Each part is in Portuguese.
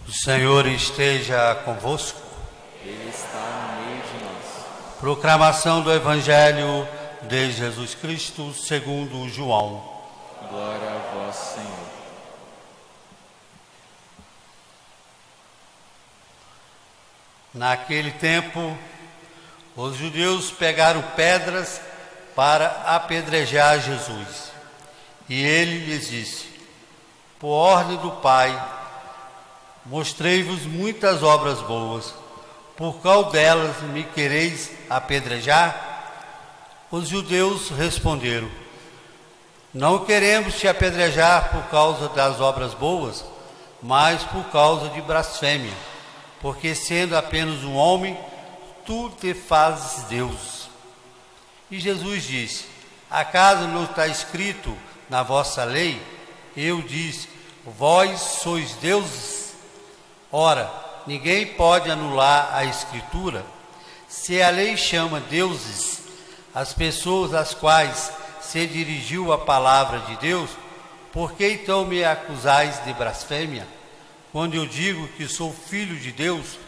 O Senhor esteja convosco. Ele está no meio de nós. Proclamação do Evangelho de Jesus Cristo segundo João. Glória a vós, Senhor. Naquele tempo, os judeus pegaram pedras para apedrejar Jesus. E ele lhes disse: por ordem do Pai, mostrei-vos muitas obras boas, por qual delas me quereis apedrejar? Os judeus responderam: não queremos te apedrejar por causa das obras boas, mas por causa de blasfêmia, porque sendo apenas um homem, tu te fazes Deus. E Jesus disse: acaso não está escrito na vossa lei? Eu disse: vós sois deuses. Ora, ninguém pode anular a Escritura. Se a lei chama deuses as pessoas às quais se dirigiu a palavra de Deus, por que então me acusais de blasfêmia, quando eu digo que sou filho de Deus,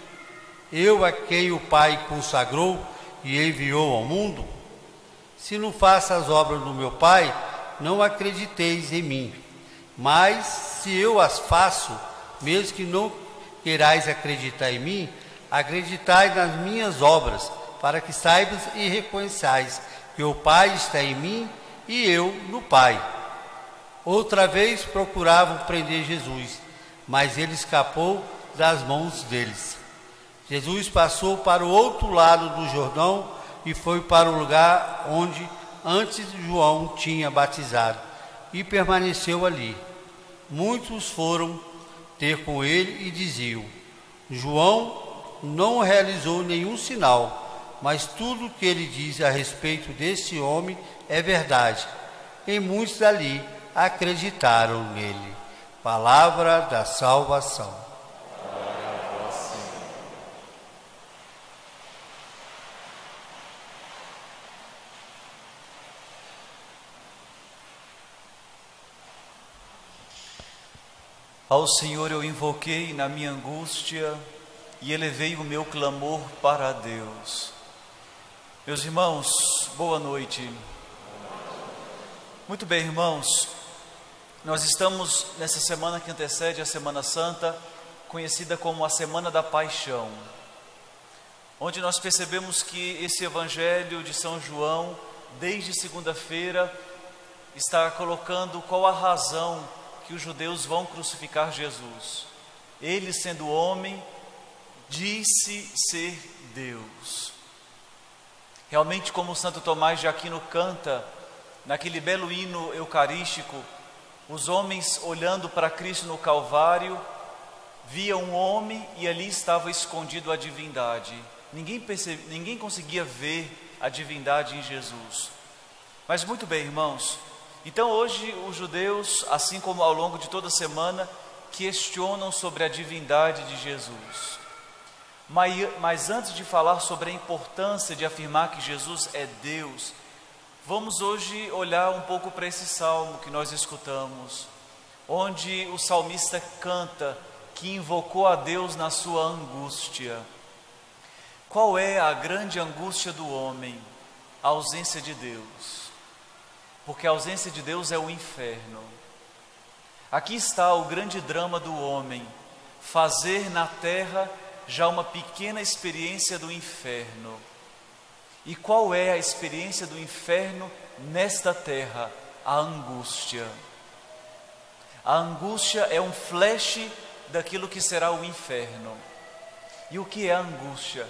eu a quem o Pai consagrou e enviou ao mundo? Se não faço as obras do meu Pai, não acrediteis em mim. Mas se eu as faço, mesmo que não querais acreditar em mim, acreditai nas minhas obras, para que saibas e reconheçais que o Pai está em mim e eu no Pai. Outra vez procuravam prender Jesus, mas ele escapou das mãos deles. Jesus passou para o outro lado do Jordão e foi para o lugar onde antes João tinha batizado, e permaneceu ali. Muitos foram ter com ele e diziam: João não realizou nenhum sinal, mas tudo o que ele diz a respeito desse homem é verdade. E muitos dali acreditaram nele. Palavra da salvação. Glória a vós, Senhor. Ao Senhor eu invoquei na minha angústia e elevei o meu clamor para Deus. Meus irmãos, boa noite. Muito bem, irmãos, nós estamos nessa semana que antecede a Semana Santa, conhecida como a Semana da Paixão, onde nós percebemos que esse Evangelho de São João, desde segunda-feira, está colocando qual a razão que os judeus vão crucificar Jesus. Ele, sendo homem, disse ser Deus. Realmente, como Santo Tomás de Aquino canta, naquele belo hino eucarístico, os homens olhando para Cristo no Calvário, viam um homem e ali estava escondido a divindade. Ninguém conseguia ver a divindade em Jesus. Mas muito bem, irmãos, então hoje os judeus, assim como ao longo de toda a semana, questionam sobre a divindade de Jesus. Mas antes de falar sobre a importância de afirmar que Jesus é Deus, vamos hoje olhar um pouco para esse salmo que nós escutamos, onde o salmista canta que invocou a Deus na sua angústia. Qual é a grande angústia do homem? A ausência de Deus. Porque a ausência de Deus é o inferno. Aqui está o grande drama do homem: fazer na terra já uma pequena experiência do inferno. E qual é a experiência do inferno nesta terra? A angústia. A angústia é um flash daquilo que será o inferno. E o que é a angústia?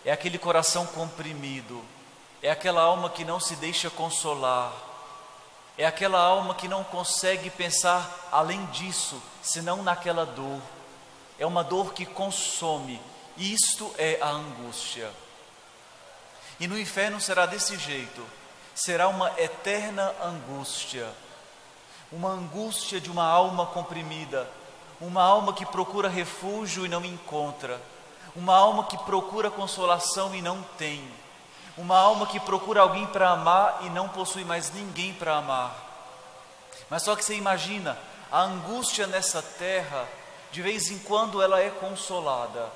É aquele coração comprimido, é aquela alma que não se deixa consolar, é aquela alma que não consegue pensar além disso, senão naquela dor. É uma dor que consome. Isto é a angústia. E no inferno será desse jeito. Será uma eterna angústia. Uma angústia de uma alma comprimida. Uma alma que procura refúgio e não encontra. Uma alma que procura consolação e não tem. Uma alma que procura alguém para amar e não possui mais ninguém para amar. Mas só que você imagina, a angústia nessa terra de vez em quando ela é consolada.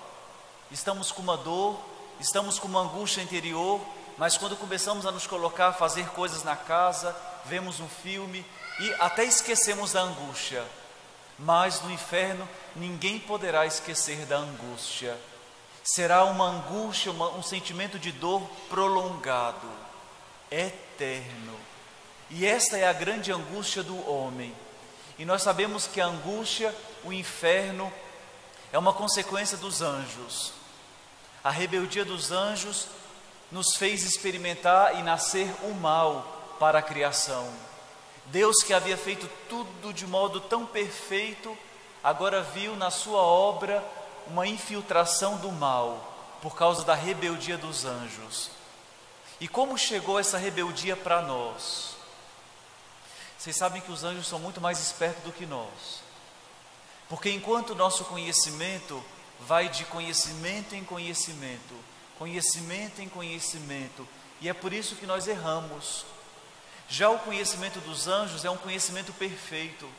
Estamos com uma dor, estamos com uma angústia interior, mas quando começamos a nos colocar a fazer coisas na casa, vemos um filme e até esquecemos da angústia. Mas no inferno ninguém poderá esquecer da angústia. Será uma angústia, um sentimento de dor prolongado, eterno. E esta é a grande angústia do homem. E nós sabemos que a angústia, o inferno, é uma consequência dos anjos. A rebeldia dos anjos nos fez experimentar e nascer o mal para a criação. Deus, que havia feito tudo de modo tão perfeito, agora viu na sua obra uma infiltração do mal por causa da rebeldia dos anjos. E como chegou essa rebeldia para nós? Vocês sabem que os anjos são muito mais espertos do que nós. Porque enquanto o nosso conhecimento vai de conhecimento em conhecimento, conhecimento em conhecimento, e é por isso que nós erramos. Já o conhecimento dos anjos é um conhecimento perfeito.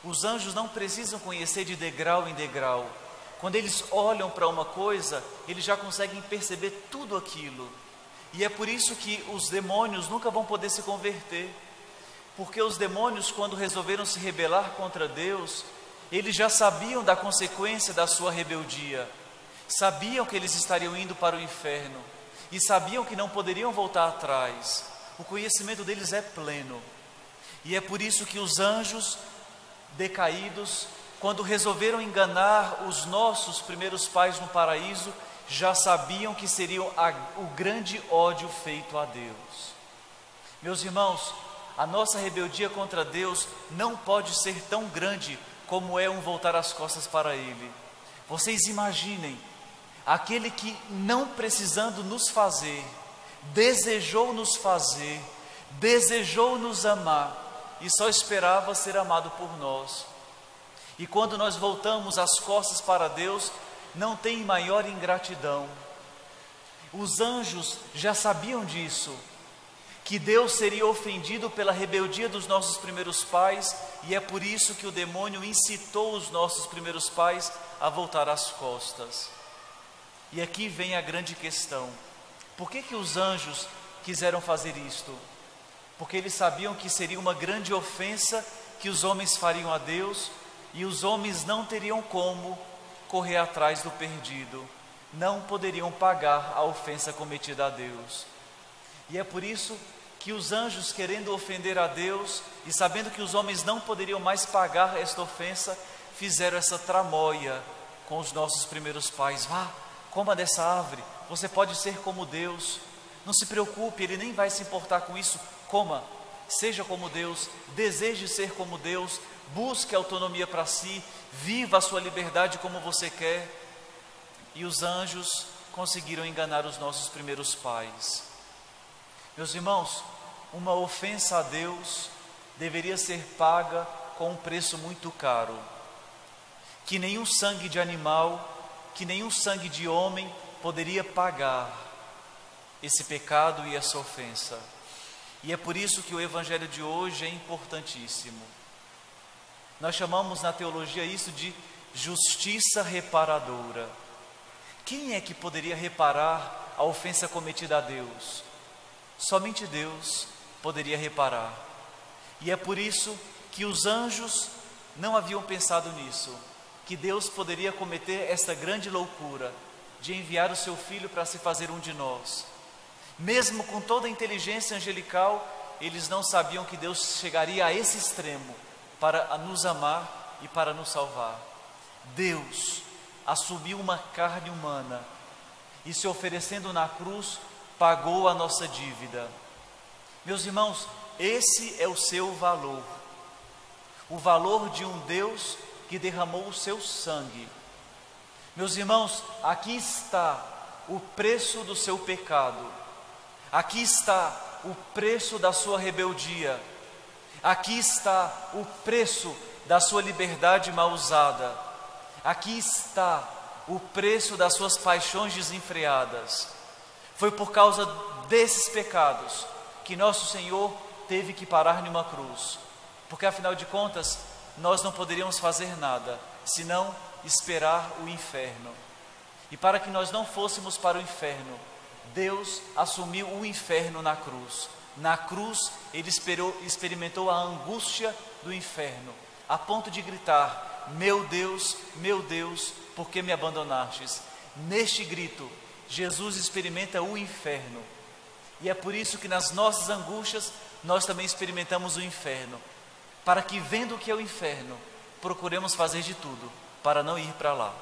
Os anjos não precisam conhecer de degrau em degrau. Quando eles olham para uma coisa, eles já conseguem perceber tudo aquilo. E é por isso que os demônios nunca vão poder se converter. Porque os demônios, quando resolveram se rebelar contra Deus, eles já sabiam da consequência da sua rebeldia. Sabiam que eles estariam indo para o inferno. E sabiam que não poderiam voltar atrás. O conhecimento deles é pleno. E é por isso que os anjos decaídos, quando resolveram enganar os nossos primeiros pais no paraíso, já sabiam que seriam o grande ódio feito a Deus. Meus irmãos, a nossa rebeldia contra Deus não pode ser tão grande como é um voltar as costas para Ele. Vocês imaginem, aquele que não precisando nos fazer, desejou nos fazer, desejou nos amar e só esperava ser amado por nós. E quando nós voltamos as costas para Deus, não tem maior ingratidão. Os anjos já sabiam disso, que Deus seria ofendido pela rebeldia dos nossos primeiros pais, e é por isso que o demônio incitou os nossos primeiros pais a voltar as costas. E aqui vem a grande questão: por que os anjos quiseram fazer isto? Porque eles sabiam que seria uma grande ofensa que os homens fariam a Deus, e os homens não teriam como correr atrás do perdido, não poderiam pagar a ofensa cometida a Deus. E é por isso que os anjos, querendo ofender a Deus e sabendo que os homens não poderiam mais pagar esta ofensa, fizeram essa tramóia com os nossos primeiros pais. Vá, coma dessa árvore, você pode ser como Deus, não se preocupe, Ele nem vai se importar com isso. Coma, seja como Deus, deseje ser como Deus, busque autonomia para si, viva a sua liberdade como você quer. E os anjos conseguiram enganar os nossos primeiros pais. Meus irmãos, uma ofensa a Deus deveria ser paga com um preço muito caro, que nenhum sangue de animal, que nenhum sangue de homem poderia pagar esse pecado e essa ofensa. E é por isso que o evangelho de hoje é importantíssimo. Nós chamamos na teologia isso de justiça reparadora. Quem é que poderia reparar a ofensa cometida a Deus? Somente Deus poderia reparar. E é por isso que os anjos não haviam pensado nisso, que Deus poderia cometer esta grande loucura de enviar o seu Filho para se fazer um de nós. Mesmo com toda a inteligência angelical, eles não sabiam que Deus chegaria a esse extremo para nos amar e para nos salvar. Deus assumiu uma carne humana e, se oferecendo na cruz, pagou a nossa dívida. Meus irmãos, esse é o seu valor, o valor de um Deus que derramou o seu sangue. Meus irmãos, aqui está o preço do seu pecado, aqui está o preço da sua rebeldia, aqui está o preço da sua liberdade mal usada, aqui está o preço das suas paixões desenfreadas. Foi por causa desses pecados que nosso Senhor teve que parar numa cruz, porque afinal de contas nós não poderíamos fazer nada. senão esperar o inferno. E para que nós não fôssemos para o inferno, Deus assumiu o inferno na cruz. Na cruz, Ele experimentou a angústia do inferno, a ponto de gritar: meu Deus, por que me abandonastes? Neste grito, Jesus experimenta o inferno. E é por isso que nas nossas angústias, nós também experimentamos o inferno. Para que, vendo o que é o inferno, procuremos fazer de tudo para não ir para lá.